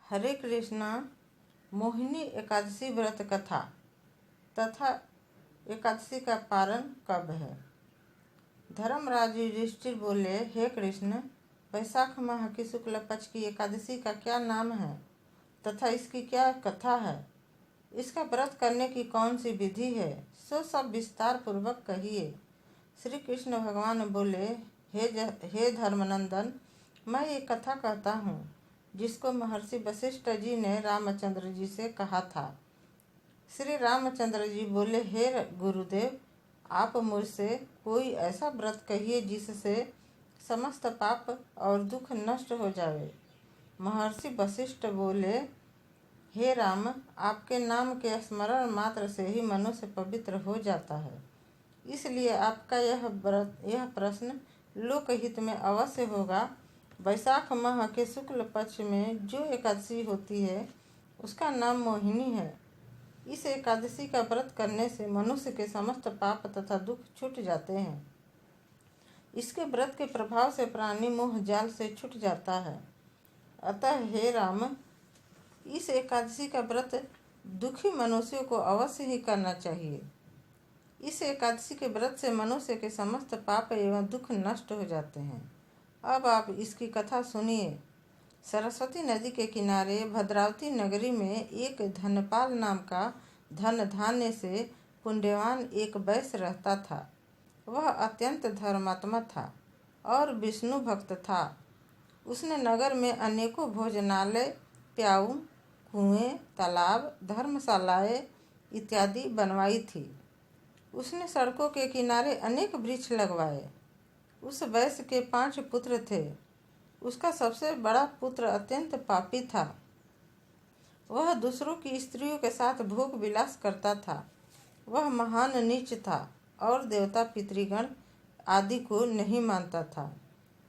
हरे कृष्णा। मोहिनी एकादशी व्रत कथा तथा एकादशी का पारण कब है? धर्मराज युधिष्ठिर बोले, हे कृष्ण, वैशाख माह की शुक्ल पक्ष की एकादशी का क्या नाम है तथा इसकी क्या कथा है? इसका व्रत करने की कौन सी विधि है, सो सब विस्तार पूर्वक कहिए। श्री कृष्ण भगवान बोले, हे धर्मनंदन, मैं ये कथा कहता हूँ जिसको महर्षि वशिष्ठ जी ने रामचंद्र जी से कहा था। श्री रामचंद्र जी बोले, हे गुरुदेव, आप मुझसे कोई ऐसा व्रत कहिए जिससे समस्त पाप और दुख नष्ट हो जावे। महर्षि वशिष्ठ बोले, हे राम, आपके नाम के स्मरण मात्र से ही मनुष्य पवित्र हो जाता है, इसलिए आपका यह प्रश्न लोकहित में अवश्य होगा। वैशाख माह के शुक्ल पक्ष में जो एकादशी होती है उसका नाम मोहिनी है। इस एकादशी का व्रत करने से मनुष्य के समस्त पाप तथा दुख छूट जाते हैं। इसके व्रत के प्रभाव से प्राणी मोह जाल से छूट जाता है। अतः हे राम, इस एकादशी का व्रत दुखी मनुष्यों को अवश्य ही करना चाहिए। इस एकादशी के व्रत से मनुष्य के समस्त पाप एवं दुख नष्ट हो जाते हैं। अब आप इसकी कथा सुनिए। सरस्वती नदी के किनारे भद्रावती नगरी में एक धनपाल नाम का धन धान्य से पुण्यवान एक वैश्य रहता था। वह अत्यंत धर्मात्मा था और विष्णु भक्त था। उसने नगर में अनेकों भोजनालय, प्याऊ, कुएं, तालाब, धर्मशालाएं इत्यादि बनवाई थी। उसने सड़कों के किनारे अनेक वृक्ष लगवाए। उस वैश्य के 5 पुत्र थे। उसका सबसे बड़ा पुत्र अत्यंत पापी था। वह दूसरों की स्त्रियों के साथ भोग विलास करता था। वह महान नीच था और देवता पितृगण आदि को नहीं मानता था।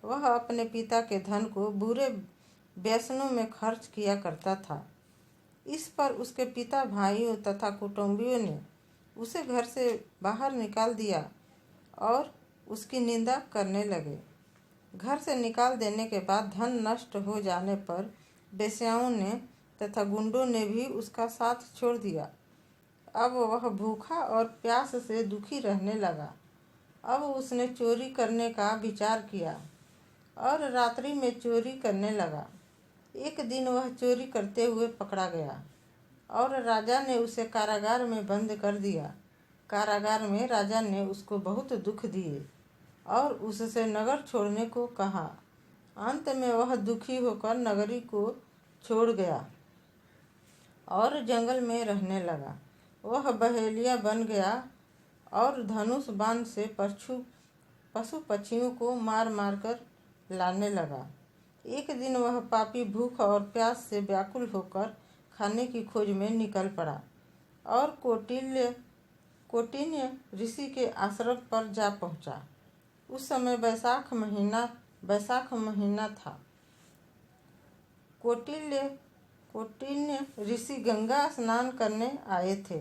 वह अपने पिता के धन को बुरे व्यसनों में खर्च किया करता था। इस पर उसके पिता, भाइयों तथा कुटुंबियों ने उसे घर से बाहर निकाल दिया और उसकी निंदा करने लगे। घर से निकाल देने के बाद धन नष्ट हो जाने पर वेश्याओं ने तथा गुंडों ने भी उसका साथ छोड़ दिया। अब वह भूखा और प्यास से दुखी रहने लगा। अब उसने चोरी करने का विचार किया और रात्रि में चोरी करने लगा। एक दिन वह चोरी करते हुए पकड़ा गया और राजा ने उसे कारागार में बंद कर दिया। कारागार में राजा ने उसको बहुत दुख दिए और उससे नगर छोड़ने को कहा। अंत में वह दुखी होकर नगरी को छोड़ गया और जंगल में रहने लगा। वह बहेलिया बन गया और धनुष बाण से पशु पक्षियों को मार मार कर लाने लगा। एक दिन वह पापी भूख और प्यास से व्याकुल होकर खाने की खोज में निकल पड़ा और कौटिन्य ऋषि के आश्रम पर जा पहुंचा। उस समय वैशाख महीना था। कौटिन्य ऋषि गंगा स्नान करने आए थे।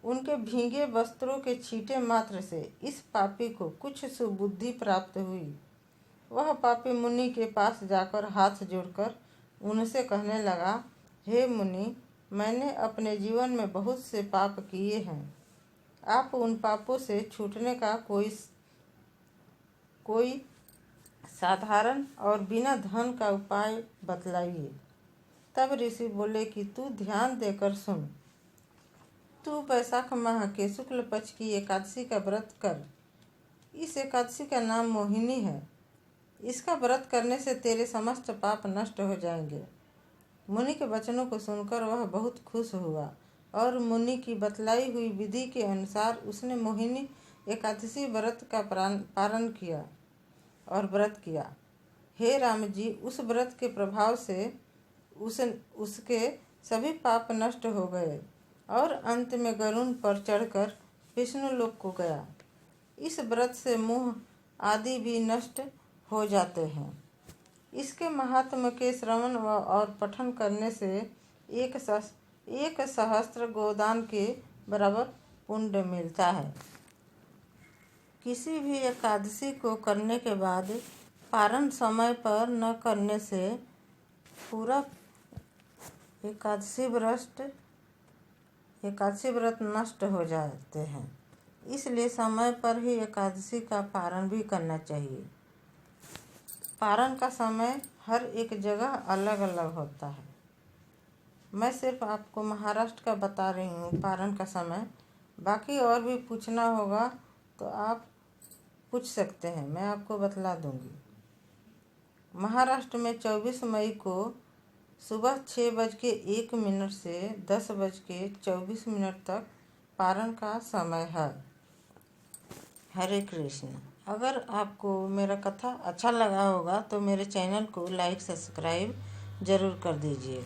उनके भीगे वस्त्रों के छींटे मात्र से इस पापी को कुछ सुबुद्धि प्राप्त हुई। वह पापी मुनि के पास जाकर हाथ जोड़कर उनसे कहने लगा, हे मुनि, मैंने अपने जीवन में बहुत से पाप किए हैं। आप उन पापों से छूटने का कोई साधारण और बिना धन का उपाय बतलाइए। तब ऋषि बोले कि तू ध्यान देकर सुन। तू वैशाख माह के शुक्ल पक्ष की एकादशी का व्रत कर। इस एकादशी का नाम मोहिनी है। इसका व्रत करने से तेरे समस्त पाप नष्ट हो जाएंगे। मुनि के वचनों को सुनकर वह बहुत खुश हुआ और मुनि की बतलाई हुई विधि के अनुसार उसने मोहिनी एकादशी व्रत का पारण किया और व्रत किया। हे राम जी, उस व्रत के प्रभाव से उसके सभी पाप नष्ट हो गए और अंत में गरुड़ पर चढ़कर विष्णु लोक को गया। इस व्रत से मोह आदि भी नष्ट हो जाते हैं। इसके महात्म्य के श्रवण और पठन करने से 1,000 गोदान के बराबर पुण्य मिलता है। किसी भी एकादशी को करने के बाद पारण समय पर न करने से पूरा एकादशी व्रत नष्ट हो जाते हैं, इसलिए समय पर ही एकादशी का पारण भी करना चाहिए। पारण का समय हर एक जगह अलग अलग होता है। मैं सिर्फ आपको महाराष्ट्र का बता रही हूँ पारण का समय। बाकी और भी पूछना होगा तो आप पूछ सकते हैं, मैं आपको बतला दूँगी। महाराष्ट्र में 24 मई को सुबह 6:01 से 10:24 तक पारण का समय है। हरे कृष्ण। अगर आपको मेरा कथा अच्छा लगा होगा तो मेरे चैनल को लाइक सब्सक्राइब ज़रूर कर दीजिए।